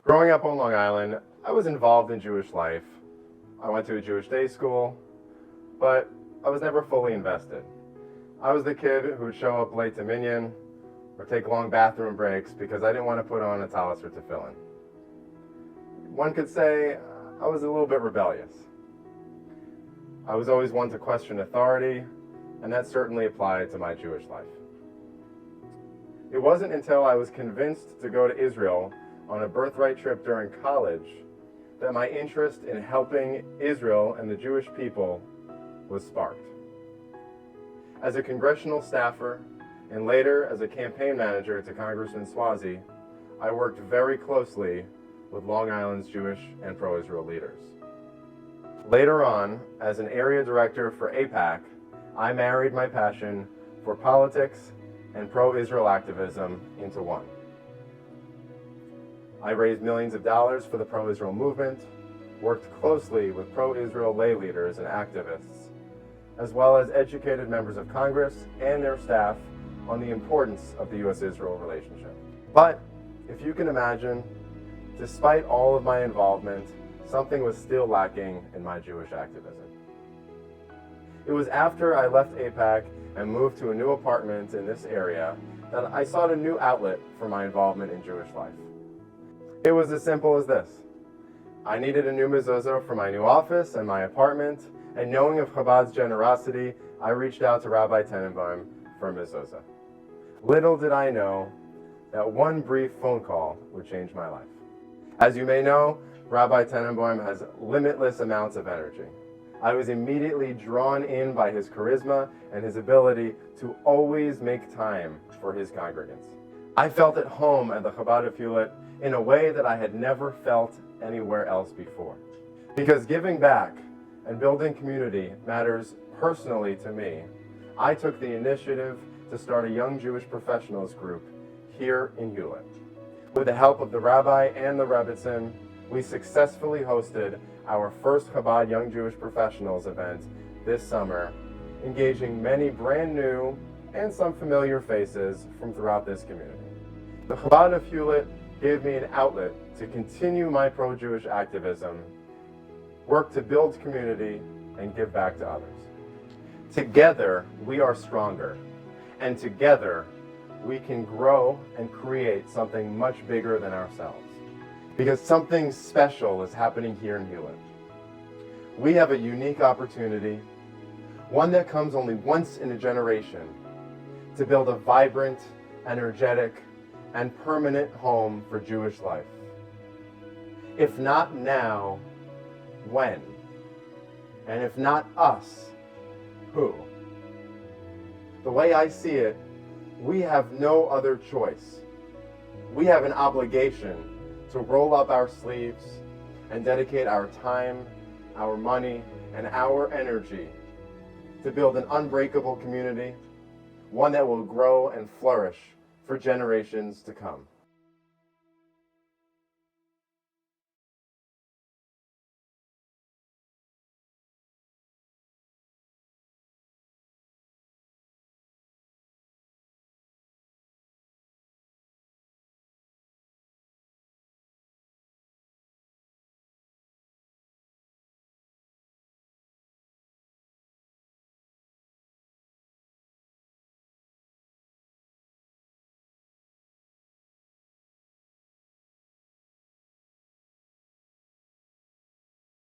Growing up on Long Island, I was involved in Jewish life. I went to a Jewish day school, but I was never fully invested. I was the kid who would show up late to Minyan or take long bathroom breaks because I didn't want to put on a talis or tefillin. One could say I was a little bit rebellious. I was always one to question authority, and that certainly applied to my Jewish life. It wasn't until I was convinced to go to Israel on a birthright trip during college that my interest in helping Israel and the Jewish people was sparked. As a congressional staffer, and later as a campaign manager to Congressman Swazi, I worked very closely with Long Island's Jewish and pro-Israel leaders. Later on, as an area director for AIPAC, I married my passion for politics and pro-Israel activism into one. I raised millions of dollars for the pro-Israel movement, worked closely with pro-Israel lay leaders and activists, as well as educated members of Congress and their staff on the importance of the U.S.-Israel relationship. But, if you can imagine, despite all of my involvement, something was still lacking in my Jewish activism. It was after I left AIPAC and moved to a new apartment in this area that I sought a new outlet for my involvement in Jewish life. It was as simple as this. I needed a new mezuzah for my new office and my apartment, and knowing of Chabad's generosity, I reached out to Rabbi Tenenbaum for a mezuzah. Little did I know that one brief phone call would change my life. As you may know, Rabbi Tenenbaum has limitless amounts of energy. I was immediately drawn in by his charisma and his ability to always make time for his congregants. I felt at home at the Chabad of Hewlett in a way that I had never felt anywhere else before. Because giving back and building community matters personally to me, I took the initiative to start a young Jewish professionals group here in Hewlett. With the help of the rabbi and the rebbitzin, we successfully hosted our first Chabad Young Jewish Professionals event this summer, engaging many brand new and some familiar faces from throughout this community. The Chabad of Hewlett gave me an outlet to continue my pro-Jewish activism, work to build community, and give back to others. Together, we are stronger, and together, we can grow and create something much bigger than ourselves. Because something special is happening here in Hewlett. We have a unique opportunity, one that comes only once in a generation, to build a vibrant, energetic, and permanent home for Jewish life. If not now, when? And if not us, who? The way I see it, we have no other choice. We have an obligation to roll up our sleeves and dedicate our time, our money, and our energy to build an unbreakable community, one that will grow and flourish for generations to come.